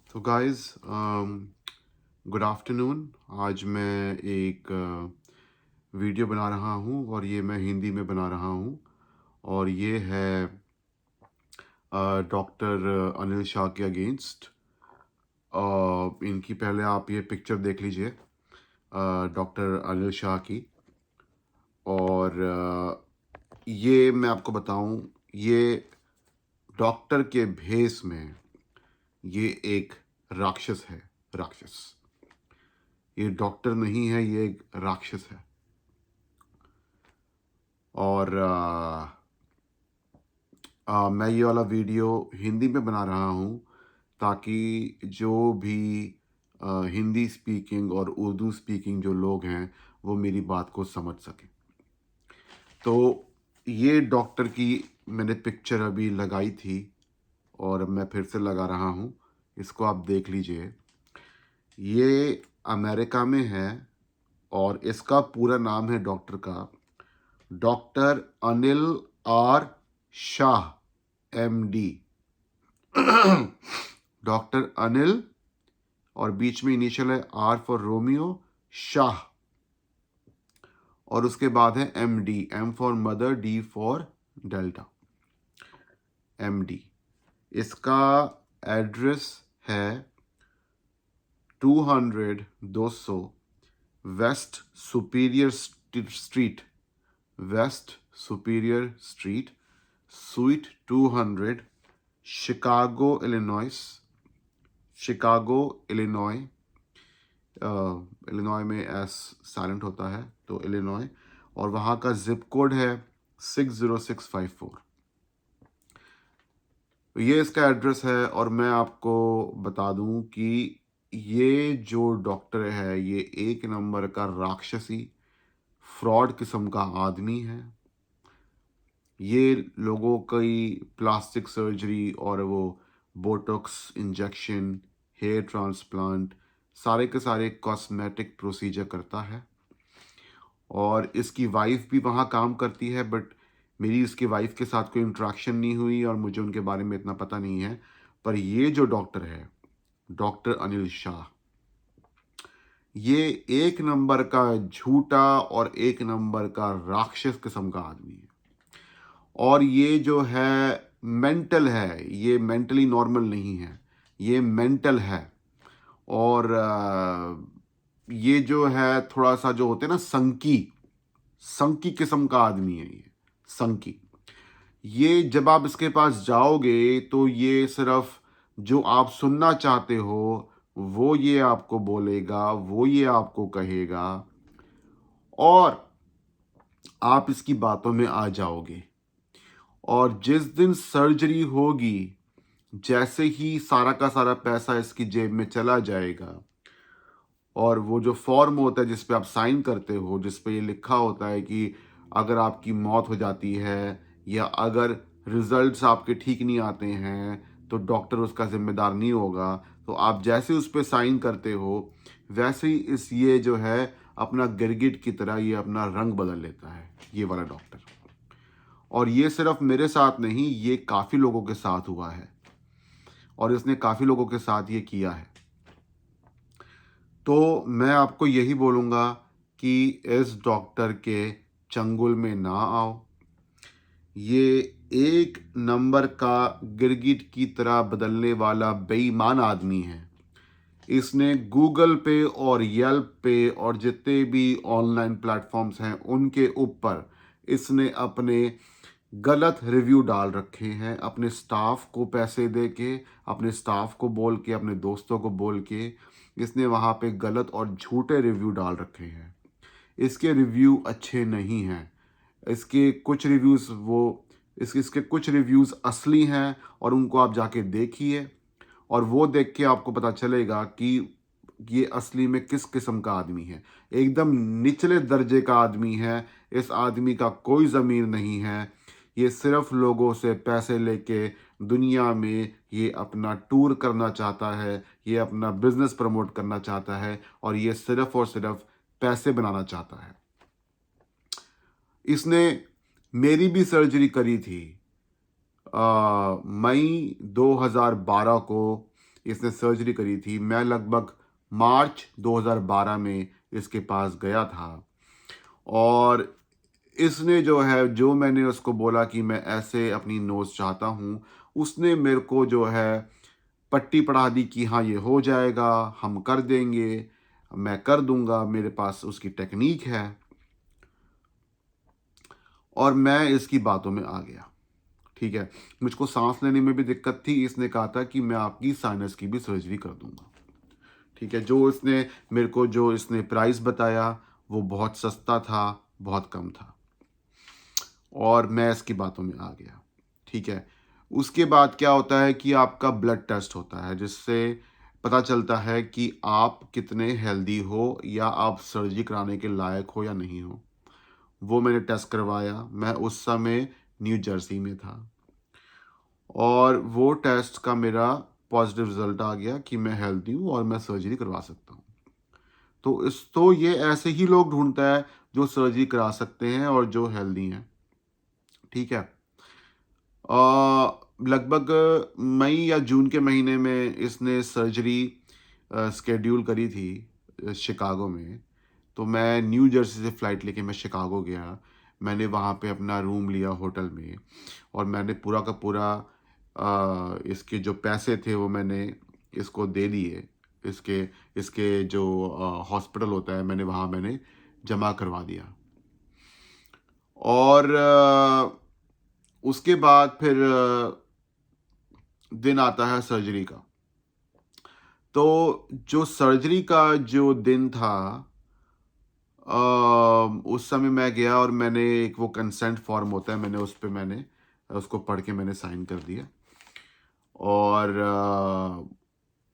तो guys good afternoon. आज मैं एक वीडियो बना रहा हूँ और ये मैं हिंदी में बना रहा हूँ और ये है डॉक्टर अनिल शाह के अगेंस्ट। इनकी पहले आप ये पिक्चर देख लीजिए डॉक्टर अनिल शाह की। और ये मैं आपको बताऊं, ये डॉक्टर के भेष में ये एक राक्षस है। राक्षस, ये डॉक्टर नहीं है, ये एक राक्षस है। और मैं ये वाला वीडियो हिंदी में बना रहा हूँ ताकि जो भी हिंदी स्पीकिंग और उर्दू स्पीकिंग जो लोग हैं वो मेरी बात को समझ सकें। तो ये डॉक्टर की मैंने पिक्चर अभी लगाई थी और मैं फिर से लगा रहा हूँ, इसको आप देख लीजिए। ये अमेरिका में है और इसका पूरा नाम है डॉक्टर का doctor Anil R Shah, MD. Doctor Anil और बीच में इनिशियल है आर फॉर रोमियो, शाह, और उसके बाद है M D, M for mother, D for delta, M D. इसका एड्रेस है 200 West Superior Street, West Superior Street, suite 200, Chicago Illinois, Chicago Illinois. Illinois में एस साइलेंट होता है तो इलिनॉय, और वहाँ का जिप कोड है 60654। ये इसका एड्रेस है। और मैं आपको बता दूं कि ये जो डॉक्टर है ये एक नंबर का राक्षसी फ्रॉड किस्म का आदमी है। ये लोगों की प्लास्टिक सर्जरी और वो बोटॉक्स इंजेक्शन, हेयर ट्रांसप्लांट, सारे के सारे कॉस्मेटिक प्रोसीजर करता है। और इसकी वाइफ भी वहाँ काम करती है, बट मेरी इसकी वाइफ के साथ कोई इंट्रैक्शन नहीं हुई और मुझे उनके बारे में इतना पता नहीं है। पर ये जो डॉक्टर है, डॉक्टर अनिल शाह, ये एक नंबर का झूठा और एक नंबर का राक्षस किस्म का आदमी है। और ये जो है मेंटल है, ये मेंटली नॉर्मल नहीं है, ये मेंटल है। और ये जो है थोड़ा सा जो होते हैं ना संकी, संकी किस्म का आदमी है ये, संकी। ये जब आप इसके पास जाओगे तो ये सिर्फ जो आप सुनना चाहते हो वो ये आपको बोलेगा, वो ये आपको कहेगा और आप इसकी बातों में आ जाओगे। और जिस दिन सर्जरी होगी, जैसे ही सारा का सारा पैसा इसकी जेब में चला जाएगा और वो जो फॉर्म होता है जिस पे आप साइन करते हो, जिस पे ये लिखा होता है कि अगर आपकी मौत हो जाती है या अगर रिजल्ट्स आपके ठीक नहीं आते हैं तो डॉक्टर उसका जिम्मेदार नहीं होगा, तो आप जैसे उस पे साइन करते हो वैसे ही इस ये जो है अपना गिरगिट की तरह ये अपना रंग बदल लेता है, ये वाला डॉक्टर। और ये सिर्फ मेरे साथ नहीं, ये काफ़ी लोगों के साथ हुआ है और इसने काफ़ी लोगों के साथ ये किया है। तो मैं आपको यही बोलूँगा कि इस डॉक्टर के चंगुल में ना आओ। ये एक नंबर का गिरगिट की तरह बदलने वाला बेईमान आदमी है। इसने गूगल पे और येल्प पे और जितने भी ऑनलाइन प्लेटफॉर्म्स हैं उनके ऊपर इसने अपने गलत रिव्यू डाल रखे हैं, अपने स्टाफ को पैसे दे के, अपने स्टाफ को बोल के, अपने दोस्तों को बोल के इसने वहाँ पे गलत और झूठे रिव्यू डाल रखे हैं। इसके रिव्यू अच्छे नहीं हैं। इसके कुछ रिव्यूज़ इसके कुछ रिव्यूज़ असली हैं और उनको आप जाके देखिए और वो देख के आपको पता चलेगा कि ये असली में किस किस्म का आदमी है। एकदम निचले दर्जे का आदमी है। इस आदमी का कोई ज़मीर नहीं है। ये सिर्फ लोगों से पैसे लेके दुनिया में ये अपना टूर करना चाहता है, ये अपना बिजनेस प्रमोट करना चाहता है और ये सिर्फ और सिर्फ पैसे बनाना चाहता है। इसने मेरी भी सर्जरी करी थी मई 2012 को। इसने सर्जरी करी थी। मैं लगभग मार्च 2012 में इसके पास गया था और इसने जो है, जो मैंने उसको बोला कि मैं ऐसे अपनी नोज़ चाहता हूँ, उसने मेरे को जो है पट्टी पढ़ा दी कि हाँ, ये हो जाएगा, हम कर देंगे, मैं कर दूँगा, मेरे पास उसकी टेक्नीक है। और मैं इसकी बातों में आ गया, ठीक है। मुझको सांस लेने में भी दिक्कत थी, इसने कहा था कि मैं आपकी साइनस की भी सर्जरी कर दूंगा, ठीक है। जो इसने मेरे को जो इसने प्राइस बताया वो बहुत सस्ता था, बहुत कम था, और मैं इसकी बातों में आ गया, ठीक है। उसके बाद क्या होता है कि आपका ब्लड टेस्ट होता है, जिससे पता चलता है कि आप कितने हेल्दी हो या आप सर्जरी कराने के लायक हो या नहीं हो। वो मैंने टेस्ट करवाया। मैं उस समय न्यू जर्सी में था और वो टेस्ट का मेरा पॉजिटिव रिजल्ट आ गया कि मैं हेल्दी हूँ और मैं सर्जरी करवा सकता हूँ। तो ये ऐसे ही लोग ढूंढता है जो सर्जरी करा सकते हैं और जो हेल्दी हैं, ठीक है। लगभग मई या जून के महीने में इसने सर्जरी स्केड्यूल करी थी शिकागो में। तो मैं न्यू जर्सी से फ़्लाइट लेके मैं शिकागो गया। मैंने वहाँ पे अपना रूम लिया होटल में और मैंने पूरा का पूरा इसके जो पैसे थे वो मैंने इसको दे दिए। इसके इसके जो हॉस्पिटल होता है, मैंने जमा करवा दिया। और उसके बाद फिर दिन आता है सर्जरी का। तो जो सर्जरी का जो दिन था, उस समय मैं गया और मैंने एक वो कंसेंट फॉर्म होता है, मैंने उस पे मैंने उसको पढ़ के मैंने साइन कर दिया और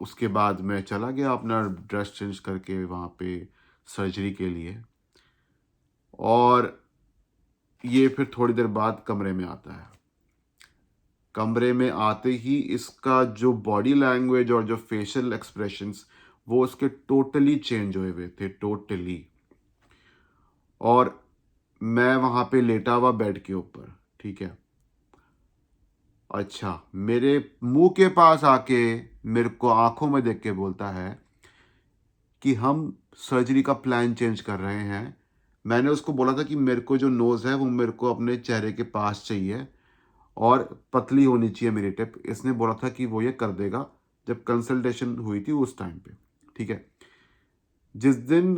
उसके बाद मैं चला गया अपना ड्रेस चेंज करके वहाँ पे सर्जरी के लिए। और ये फिर थोड़ी देर बाद कमरे में आता है। कमरे में आते ही इसका जो बॉडी लैंग्वेज और जो फेशियल एक्सप्रेशंस वो उसके टोटली चेंज हुए थे, टोटली। और मैं वहाँ पे लेटा हुआ बेड के ऊपर, ठीक है। अच्छा, मेरे मुंह के पास आके मेरे को आंखों में देख के बोलता है कि हम सर्जरी का प्लान चेंज कर रहे हैं। मैंने उसको बोला था कि मेरे को जो नोज़ है वो मेरे को अपने चेहरे के पास चाहिए और पतली होनी चाहिए मेरी टिप। इसने बोला था कि वो ये कर देगा जब कंसल्टेशन हुई थी उस टाइम पे, ठीक है। जिस दिन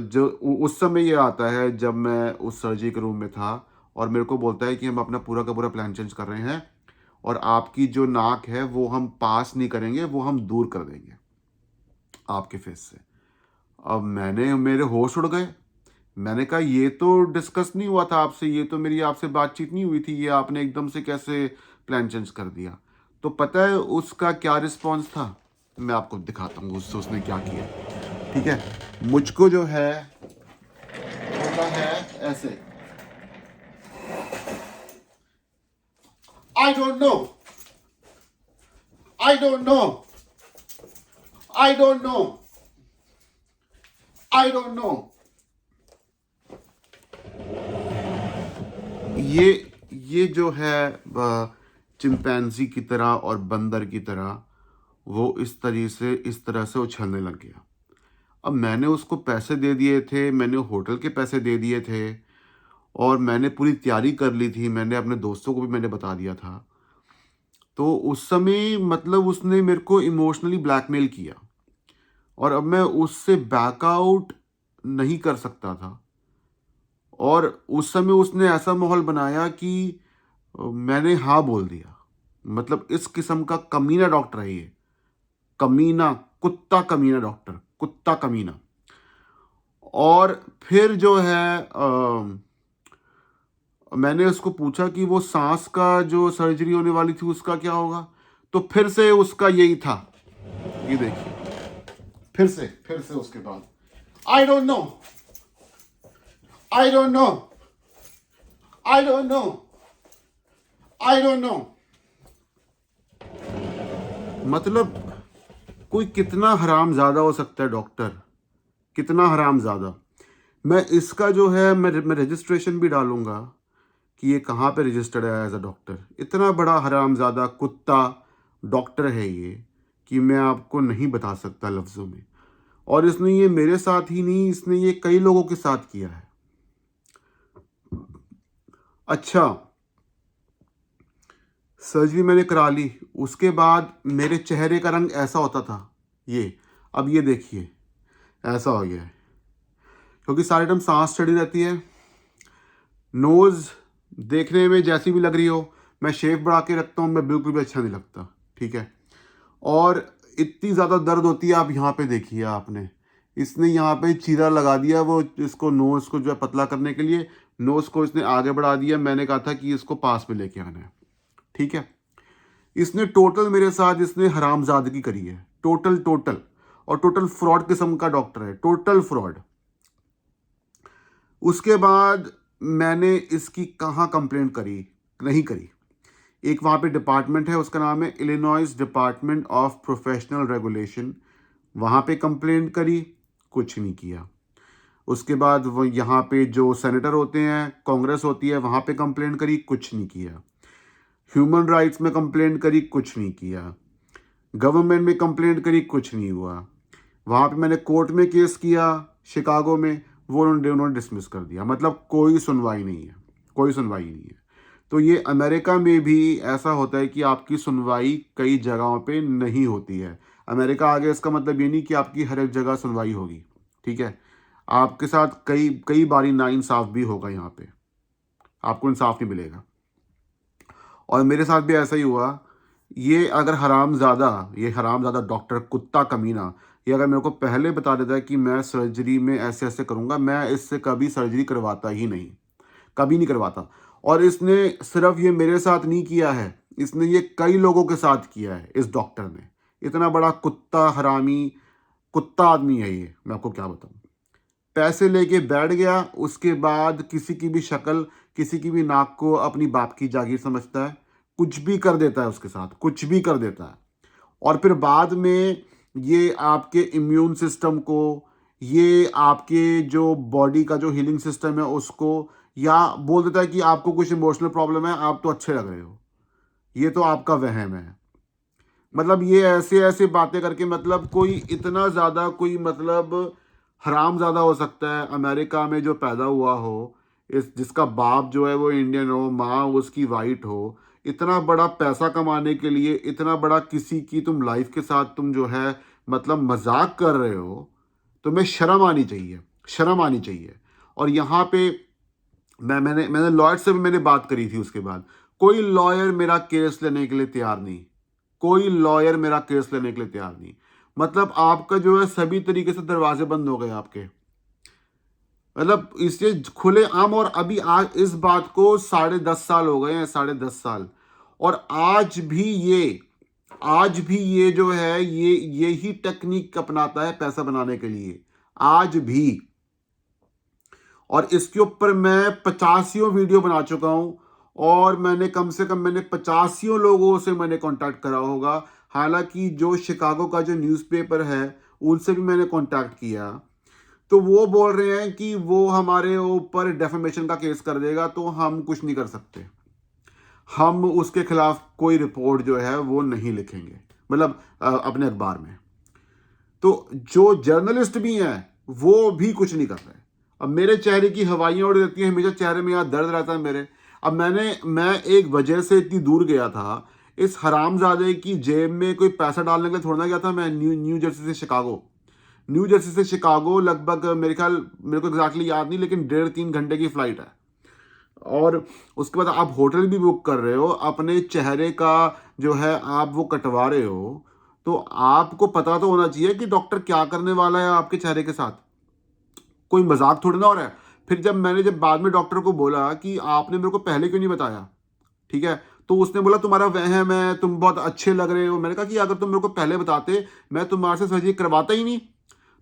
जो उस समय ये आता है जब मैं उस सर्जरी के रूम में था और मेरे को बोलता है कि हम अपना पूरा का पूरा प्लान चेंज कर रहे हैं और आपकी जो नाक है वो हम पास नहीं करेंगे, वो हम दूर कर देंगे आपके फेस से। अब मेरे होश उड़ गए। मैंने कहा ये तो डिस्कस नहीं हुआ था आपसे, ये तो मेरी आपसे बातचीत नहीं हुई थी, ये आपने एकदम से कैसे प्लान चेंज कर दिया। तो पता है उसका क्या रिस्पॉन्स था? मैं आपको दिखाता हूँ उसने क्या किया, ठीक है। मुझको जो है होता है ऐसे, I don't know, I don't know, I don't know, I don't know. ये जो है चिंपैंजी की तरह और बंदर की तरह वो इस तरह से उछलने लग गया। अब मैंने उसको पैसे दे दिए थे, मैंने होटल के पैसे दे दिए थे और मैंने पूरी तैयारी कर ली थी, मैंने अपने दोस्तों को भी मैंने बता दिया था। तो उस समय मतलब उसने मेरे को इमोशनली ब्लैकमेल किया और अब मैं उससे बैकआउट नहीं कर सकता था। और उस समय उसने ऐसा माहौल बनाया कि मैंने हाँ बोल दिया। मतलब इस किस्म का कमीना डॉक्टर है ये, कमीना, कुत्ता कमीना डॉक्टर, कुत्ता कमीना। और फिर जो है मैंने उसको पूछा कि वो सांस का जो सर्जरी होने वाली थी उसका क्या होगा। तो फिर से उसका यही था, ये देखिए, फिर से उसके बाद I don't know, I don't know, I don't know, I don't know. मतलब कोई कितना हरामजादा हो सकता है डॉक्टर, कितना हरामजादा। मैं इसका जो है मैं रजिस्ट्रेशन भी डालूंगा कि ये कहाँ पे रजिस्टर्ड है एज अ डॉक्टर। इतना बड़ा हरामजादा कुत्ता डॉक्टर है ये कि मैं आपको नहीं बता सकता लफ्ज़ों में। और इसने ये मेरे साथ ही नहीं, इसने ये कई लोगों के साथ किया है। अच्छा, सर्जरी मैंने करा ली, उसके बाद मेरे चेहरे का रंग ऐसा होता था, अब ये देखिए ऐसा हो गया है, क्योंकि सारे टाइम सांस चढ़ी रहती है। नोज़ देखने में जैसी भी लग रही हो, मैं शेव बढ़ा के रखता हूँ, मैं बिल्कुल भी अच्छा नहीं लगता, ठीक है। और इतनी ज़्यादा दर्द होती है, आप यहाँ पे देखिए, आपने इसने यहाँ पे चीरा लगा दिया, वो इसको नोज़ को जो है पतला करने के लिए नोज़ को इसने आगे बढ़ा दिया। मैंने कहा था कि इसको पास में लेके आना है, ठीक है। इसने टोटल मेरे साथ इसने हरामजादगी करी है, टोटल और टोटल फ्रॉड किस्म का डॉक्टर है, टोटल फ्रॉड। उसके बाद मैंने इसकी कहाँ कंप्लेंट करी, नहीं करी। एक वहाँ पे डिपार्टमेंट है, उसका नाम है Illinois department of professional regulation, वहाँ पे कंप्लेंट करी, कुछ नहीं किया। उसके बाद वो यहाँ पे जो सेनेटर होते हैं, कांग्रेस होती है, वहाँ पे कंप्लेंट करी, कुछ नहीं किया। ह्यूमन राइट्स में कंप्लेंट करी, कुछ नहीं किया। गवर्नमेंट में कंप्लेंट करी, कुछ नहीं हुआ। वहाँ पे मैंने कोर्ट में केस किया शिकागो में, वो उन्होंने डिसमिस कर दिया। मतलब कोई सुनवाई नहीं है, कोई सुनवाई नहीं है। तो ये अमेरिका में भी ऐसा होता है कि आपकी सुनवाई कई जगहों पे नहीं होती है। अमेरिका आ गया, इसका मतलब ये नहीं कि आपकी हर एक जगह सुनवाई होगी, ठीक है। आपके साथ कई कई बारी नाइंसाफ भी होगा, यहाँ पे आपको इंसाफ नहीं मिलेगा। और मेरे साथ भी ऐसा ही हुआ। ये हरामज़ादा डॉक्टर, कुत्ता कमीना, ये अगर मेरे को पहले बता देता है कि मैं सर्जरी में ऐसे ऐसे करूँगा, मैं इससे कभी सर्जरी करवाता ही नहीं, कभी नहीं करवाता। और इसने सिर्फ ये मेरे साथ नहीं किया है, इसने ये कई लोगों के साथ किया है। इस डॉक्टर ने, इतना बड़ा कुत्ता, हरामी कुत्ता आदमी है ये, मैं आपको क्या बताऊँ। पैसे लेके बैठ गया, उसके बाद किसी की भी शक्ल, किसी की भी नाक को अपनी बाप की जागीर समझता है, कुछ भी कर देता है उसके साथ, कुछ भी कर देता है। और फिर बाद में ये आपके इम्यून सिस्टम को, ये आपके जो बॉडी का जो हीलिंग सिस्टम है उसको, या बोल देता है कि आपको कुछ इमोशनल प्रॉब्लम है, आप तो अच्छे लग रहे हो, ये तो आपका वहम है। मतलब ये ऐसे ऐसे बातें करके, मतलब कोई इतना ज़्यादा, कोई मतलब हराम ज़्यादा हो सकता है अमेरिका में जो पैदा हुआ हो, इस जिसका बाप जो है वो इंडियन हो, माँ उसकी वाइट हो, इतना बड़ा पैसा कमाने के लिए, इतना बड़ा किसी की तुम लाइफ के साथ तुम जो है मतलब मजाक कर रहे हो, तुम्हें शर्म आनी चाहिए, शर्म आनी चाहिए। और यहाँ पे मैंने लॉयर से भी मैंने बात करी थी। उसके बाद कोई लॉयर मेरा केस लेने के लिए तैयार नहीं, कोई लॉयर मेरा केस लेने के लिए तैयार नहीं। मतलब आपका जो है सभी तरीके से दरवाजे बंद हो गए आपके, मतलब इससे खुले आम। और अभी आज इस बात को 10.5 साल हो गए हैं, 10.5 साल। और आज भी ये जो है ये ही टेक्निक अपनाता है पैसा बनाने के लिए, आज भी। और इसके ऊपर मैं 85 वीडियो बना चुका हूं, और मैंने कम से कम 85 लोगों से मैंने कांटेक्ट करा होगा। हालांकि जो शिकागो का जो न्यूज़पेपर है उनसे भी मैंने कांटेक्ट किया, तो वो बोल रहे हैं कि वो हमारे ऊपर डेफेमेशन का केस कर देगा, तो हम कुछ नहीं कर सकते, हम उसके खिलाफ कोई रिपोर्ट जो है वो नहीं लिखेंगे, मतलब अपने अखबार में। तो जो जर्नलिस्ट भी हैं वो भी कुछ नहीं कर रहे। अब मेरे चेहरे की हवाइयाँ उड़ देती हैं, हमेशा चेहरे में यहाँ दर्द रहता है मेरे। अब मैं एक वजह से इतनी दूर गया था, इस हरामजादे की जेब में कोई पैसा डालने के लिए थोड़ा ना गया था मैं। न्यू जर्सी से शिकागो, न्यू जर्सी से शिकागो लगभग मेरे को एग्जैक्टली याद नहीं, लेकिन 1.5-3 घंटे की फ्लाइट है। और उसके बाद आप होटल भी बुक कर रहे हो, अपने चेहरे का जो है आप वो कटवा रहे हो, तो आपको पता तो होना चाहिए कि डॉक्टर क्या करने वाला है आपके चेहरे के साथ, कोई मजाक थोड़ी ना हो रहा है। फिर जब बाद में डॉक्टर को बोला कि आपने मेरे को पहले क्यों नहीं बताया, ठीक है, तो उसने बोला तुम्हारा वहम है, तुम बहुत अच्छे लग रहे हो। मैंने कहा कि अगर तुम मेरे को पहले बताते मैं तुम्हारे से सर्जरी करवाता ही नहीं।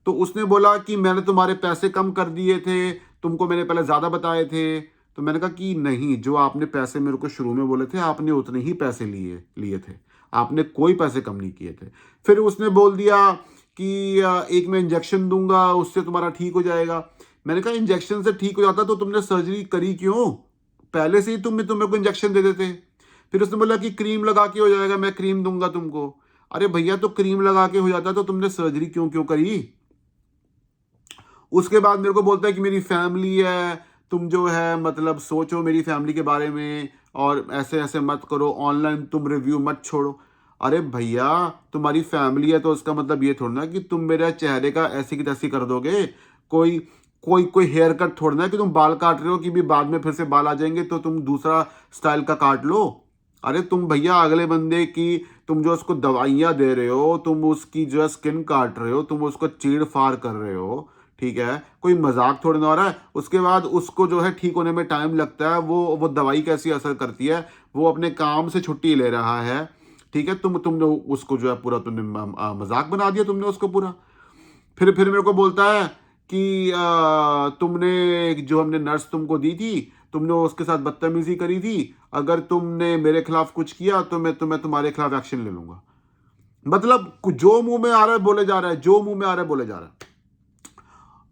तो उसने बोला कि मैंने तुम्हारे पैसे कम कर दिए थे, तुमको मैंने पहले ज़्यादा बताए थे। तो मैंने कहा कि नहीं, जो आपने पैसे मेरे को शुरू में बोले थे आपने उतने ही पैसे लिए थे, आपने कोई पैसे कम नहीं किए थे। फिर उसने बोल दिया कि एक मैं इंजेक्शन दूंगा उससे तुम्हारा ठीक हो जाएगा। मैंने कहा इंजेक्शन से ठीक हो जाता तो तुमने सर्जरी करी क्यों, पहले से ही तुम मेरे को इंजेक्शन दे देते। फिर उसने बोला कि क्रीम लगा के हो जाएगा, मैं क्रीम दूंगा तुमको। अरे भैया तो क्रीम लगा के हो जाता तो तुमने सर्जरी क्यों क्यों करी? उसके बाद मेरे को बोलता है कि मेरी फैमिली है, तुम जो है मतलब सोचो मेरी फैमिली के बारे में और ऐसे ऐसे मत करो, ऑनलाइन तुम रिव्यू मत छोड़ो। अरे भैया तुम्हारी फैमिली है तो उसका मतलब ये थोड़ा ना कि तुम मेरे चेहरे का ऐसी की तैसी कर दोगे। कोई कोई कोई हेयर कट थोड़ा ना कि तुम बाल काट रहे हो कि भी बाद में फिर से बाल आ जाएंगे तो तुम दूसरा स्टाइल का काट लो। अरे तुम भैया अगले बंदे की, तुम जो उसको दवाइयाँ दे रहे हो, तुम उसकी जो स्किन काट रहे हो, तुम उसको चीड़ फाड़ कर रहे हो, ठीक है, कोई मजाक थोड़ी ना हो रहा है। उसके बाद उसको जो है ठीक होने में टाइम लगता है। वो दवाई कैसी असर करती है, वो अपने काम से छुट्टी ले रहा है, ठीक है, तुमने उसको जो है पूरा तुमने मजाक बना दिया तुमने उसको पूरा। फिर मेरे को बोलता है कि तुमने जो हमने नर्स तुमको दी थी, तुमने उसके साथ बदतमीजी करी थी, अगर तुमने मेरे खिलाफ कुछ किया तो मैं तुम्हारे खिलाफ एक्शन ले लूंगा। मतलब जो मुंह में आ रहा है बोले जा रहा है, जो मुंह में आ रहा है बोले जा रहा है।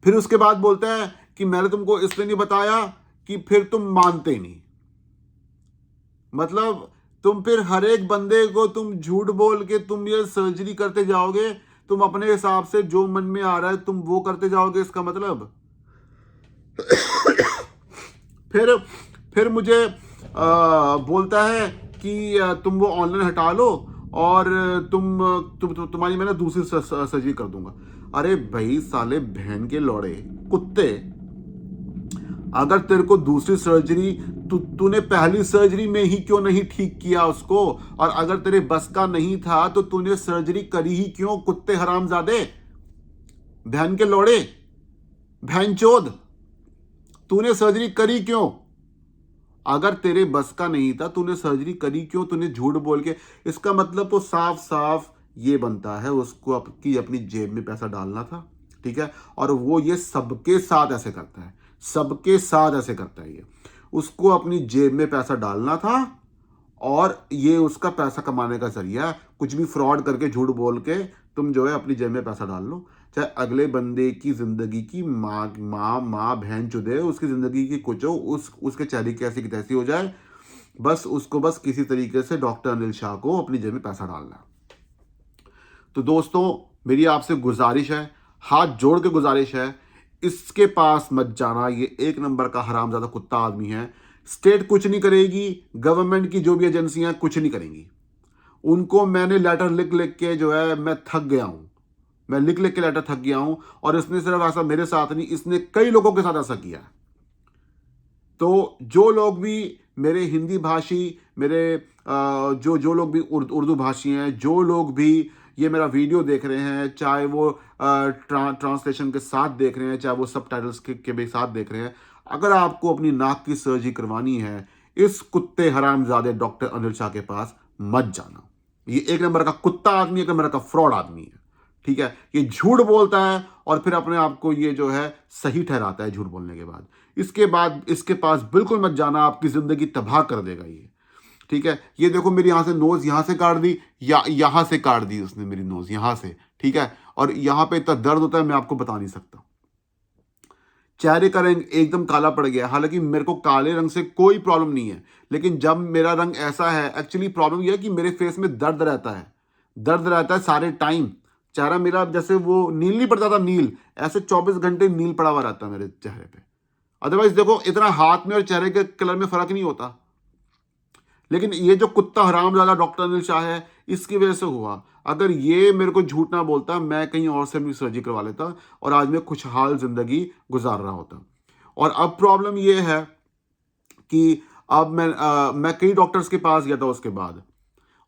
फिर उसके बाद बोलता है कि मैंने तुमको इसलिए नहीं बताया कि फिर तुम मानते ही नहीं। मतलब तुम फिर हर एक बंदे को तुम झूठ बोल के तुम ये सर्जरी करते जाओगे, तुम अपने हिसाब से जो मन में आ रहा है तुम वो करते जाओगे, इसका मतलब। फिर फिर मुझे बोलता है कि तुम वो ऑनलाइन हटा लो और तुम्हारी मैं ना दूसरी सर्जरी कर दूंगा। अरे भाई साले बहन के लौड़े कुत्ते, अगर तेरे को दूसरी सर्जरी, तूने पहली सर्जरी में ही क्यों नहीं ठीक किया उसको? और अगर तेरे बस का नहीं था तो तूने सर्जरी करी ही क्यों? कुत्ते हरामजादे, बहन के लौड़े, बहन चोद, तूने सर्जरी करी क्यों? अगर तेरे बस का नहीं था तूने सर्जरी करी क्यों? तूने झूठ बोल के, इसका मतलब तो साफ साफ ये बनता है उसको अपनी जेब में पैसा डालना था, ठीक है, और वो ये सबके साथ ऐसे करता है, सबके साथ ऐसे करता है। ये उसको अपनी जेब में पैसा डालना था और ये उसका पैसा कमाने का जरिया है। कुछ भी फ्रॉड करके झूठ बोल के तुम जो है अपनी जेब में पैसा डाल लो, चाहे अगले बंदे की जिंदगी की माँ माँ माँ बहन चुदे, उसकी जिंदगी की कुछ हो, उसके चेहरे की ऐसी की तैसी हो जाए, बस उसको बस किसी तरीके से डॉक्टर अनिल शाह को अपनी जेब में पैसा डालना है। तो दोस्तों मेरी आपसे गुजारिश है, हाथ जोड़ के गुजारिश है, इसके पास मत जाना। ये एक नंबर का हरामजादा कुत्ता आदमी है। स्टेट कुछ नहीं करेगी, गवर्नमेंट की जो भी एजेंसियां कुछ नहीं करेंगी। उनको मैंने लेटर लिख लिख के जो है मैं थक गया हूं, मैं लिख लिख के लेटर थक गया हूं। और इसने सिर्फ ऐसा मेरे साथ नहीं, इसने कई लोगों के साथ ऐसा किया है। तो जो लोग भी मेरे हिंदी भाषी, मेरे जो जो लोग भी उर्दू भाषी हैं, जो लोग भी ये मेरा वीडियो देख रहे हैं, चाहे वो ट्रांसलेशन के साथ देख रहे हैं, चाहे वो सबटाइटल्स के भी साथ देख रहे हैं, अगर आपको अपनी नाक की सर्जरी करवानी है, इस कुत्ते हरामजादे डॉक्टर अनिल शाह के पास मत जाना। ये एक नंबर का कुत्ता आदमी, एक नंबर का फ्रॉड आदमी है, ठीक है। ये झूठ बोलता है और फिर अपने आप को ये जो है सही ठहराता है झूठ बोलने के बाद। इसके बाद इसके पास बिल्कुल मत जाना, आपकी जिंदगी तबाह कर देगा ये, ठीक है। ये देखो मेरी यहां से नोज यहां से काट दी, या यहां से काट दी उसने मेरी नोज यहां से, ठीक है। और यहां पे इतना दर्द होता है मैं आपको बता नहीं सकता। चेहरे का रंग एकदम काला पड़ गया, हालांकि मेरे को काले रंग से कोई प्रॉब्लम नहीं है, लेकिन जब मेरा रंग ऐसा है, एक्चुअली प्रॉब्लम यह है कि मेरे फेस में दर्द रहता है, दर्द रहता है सारे टाइम। चेहरा मेरा जैसे वो नील नहीं पड़ता था, नील, ऐसे 24 घंटे नील पड़ा हुआ रहता है मेरे चेहरे पे। अदरवाइज देखो इतना हाथ में और चेहरे के कलर में फर्क नहीं होता। लेकिन ये जो कुत्ता हरामजादा डॉक्टर अनिल शाह है, इसकी वजह से हुआ। अगर ये मेरे को झूठ ना बोलता, मैं कहीं और से अपनी सर्जरी करवा लेता और आज मैं खुशहाल जिंदगी गुजार रहा होता। और अब प्रॉब्लम ये है कि अब मैं कई डॉक्टर्स के पास गया था उसके बाद,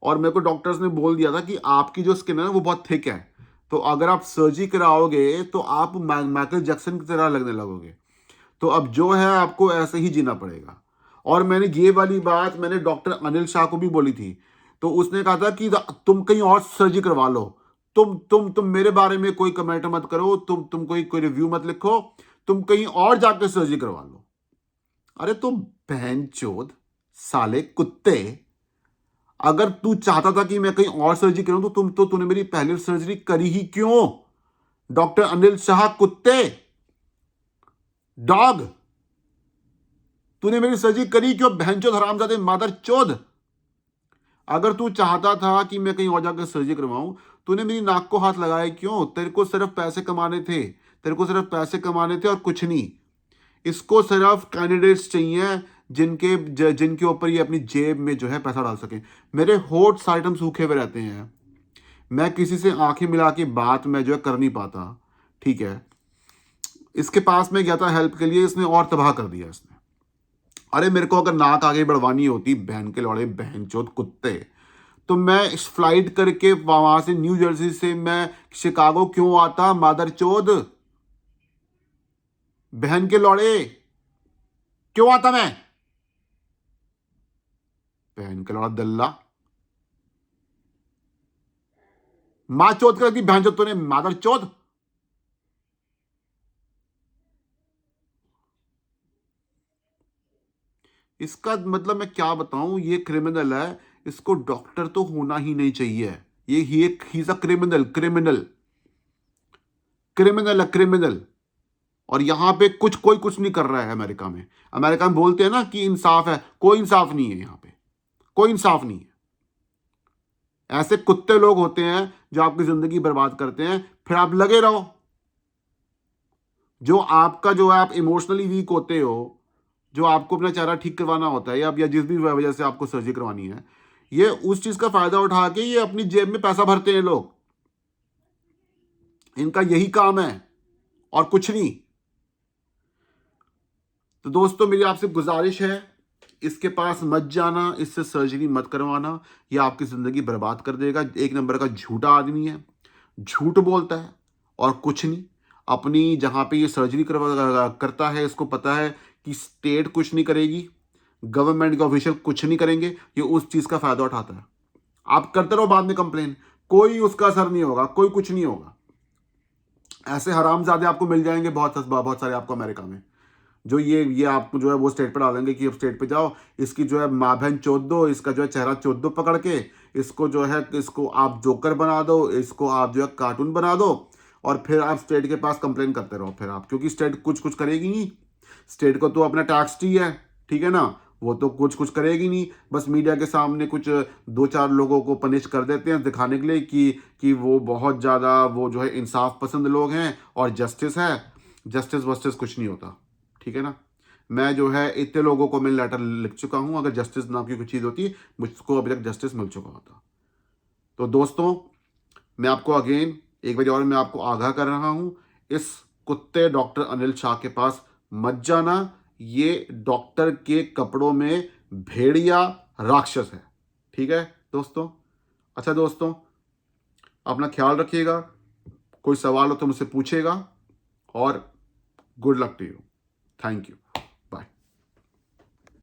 और मेरे को डॉक्टर्स ने बोल दिया था कि आपकी जो स्किन है ना वो बहुत थिक है, तो अगर आप सर्जरी कराओगे तो आप माइकल जैक्सन की तरह लगने लगोगे। तो अब जो है आपको ऐसे ही जीना पड़ेगा। और मैंने ये वाली बात मैंने डॉक्टर अनिल शाह को भी बोली थी, तो उसने कहा था कि तुम कहीं और सर्जरी करवा लो, तुम मेरे बारे में कोई कमेंट मत करो, तुम कोई रिव्यू मत लिखो, तुम कहीं और जाकर सर्जरी करवा लो। अरे तुम बहनचोद साले कुत्ते, अगर तू चाहता था कि मैं कहीं और सर्जरी करूं तो तूने मेरी पहली सर्जरी करी ही क्यों? डॉक्टर अनिल शाह कुत्ते, डॉग, तूने मेरी सर्जरी करी क्यों? बहनचोद हरामजादे मादर चोद। अगर तू चाहता था कि मैं कहीं और जाकर सर्जरी करवाऊं, तूने मेरी नाक को हाथ लगाया क्यों? तेरे को सिर्फ पैसे कमाने थे, तेरे को सिर्फ पैसे कमाने थे और कुछ नहीं। इसको सिर्फ कैंडिडेट्स चाहिए जिनके ऊपर ये अपनी जेब में जो है पैसा डाल सके। मेरे होठ सारे टाइम सूखे हुए रहते हैं, मैं किसी से आंखें मिला के बात मैं जो है कर नहीं पाता, ठीक है। इसके पास में गया था हेल्प के लिए, इसने और तबाह कर दिया इसने। अरे मेरे को अगर नाक आगे बढ़वानी होती, बहन के लौड़े बहन चोद कुत्ते, तो मैं इस फ्लाइट करके वहां से न्यू जर्सी से मैं शिकागो क्यों आता, मादर चोद बहन के लौड़े, क्यों आता मैं? बहन का लौड़ा दल्ला, माँ चोद कर दी बहन चोद तूने, मादर चोद। इसका मतलब मैं क्या बताऊं, ये क्रिमिनल है, इसको डॉक्टर तो होना ही नहीं चाहिए। ये ही एक ही क्रिमिनल, क्रिमिनल, क्रिमिनल है, क्रिमिनल। और यहां पे कोई कुछ नहीं कर रहा है अमेरिका में। अमेरिका में बोलते हैं ना कि इंसाफ है, कोई इंसाफ नहीं है यहां पे, कोई इंसाफ नहीं है। ऐसे कुत्ते लोग होते हैं जो आपकी जिंदगी बर्बाद करते हैं, फिर आप लगे रहो। जो आपका जो है, आप इमोशनली वीक होते हो, जो आपको अपना चेहरा ठीक करवाना होता है या जिस भी वजह से आपको सर्जरी करवानी है, ये उस चीज का फायदा उठा के ये अपनी जेब में पैसा भरते हैं लोग। इनका यही काम है और कुछ नहीं। तो दोस्तों मेरी आपसे गुजारिश है, इसके पास मत जाना, इससे सर्जरी मत करवाना, ये आपकी जिंदगी बर्बाद कर देगा। एक नंबर का झूठा आदमी है, झूठ बोलता है और कुछ नहीं। अपनी जहां पे ये सर्जरी करता है, इसको पता है कि स्टेट कुछ नहीं करेगी, गवर्नमेंट के ऑफिशियल कुछ नहीं करेंगे, ये उस चीज का फायदा उठाता है। आप करते रहो बाद में कंप्लेन, कोई उसका असर नहीं होगा, कोई कुछ नहीं होगा। ऐसे हरामजादे आपको मिल जाएंगे बहुत सारे आपको अमेरिका में, जो ये आपको जो है वो स्टेट पे डालेंगे कि अब स्टेट पे जाओ, इसकी जो है माँ बहन चोद दो, इसका जो है चेहरा चोद दो पकड़ के, इसको जो है इसको आप जोकर बना दो, इसको आप जो है कार्टून बना दो, और फिर आप स्टेट के पास कंप्लेन करते रहो फिर आप, क्योंकि स्टेट कुछ करेगी नहीं। स्टेट को तो अपना टैक्स ही है, ठीक है ना, वो तो कुछ करेगी नहीं। बस मीडिया के सामने कुछ दो चार लोगों को पनिश कर देते हैं दिखाने के लिए कि वो बहुत ज़्यादा वो जो है इंसाफ पसंद लोग हैं और जस्टिस है। जस्टिस वस्टिस कुछ नहीं होता, ठीक है ना। मैं जो है इतने लोगों को मैं लेटर लिख चुका हूं, अगर जस्टिस नाम की कुछ चीज़ होती मुझको अभी तक जस्टिस मिल चुका होता। तो दोस्तों मैं आपको अगेन एक बार और मैं आपको आगाह कर रहा हूं, इस कुत्ते डॉक्टर अनिल शाह के पास मत जाना। ये डॉक्टर के कपड़ों में भेड़िया राक्षस है, ठीक है दोस्तों। अच्छा दोस्तों, अपना ख्याल रखिएगा, कोई सवाल हो तो मुझसे पूछेगा, और good luck to you. Thank you.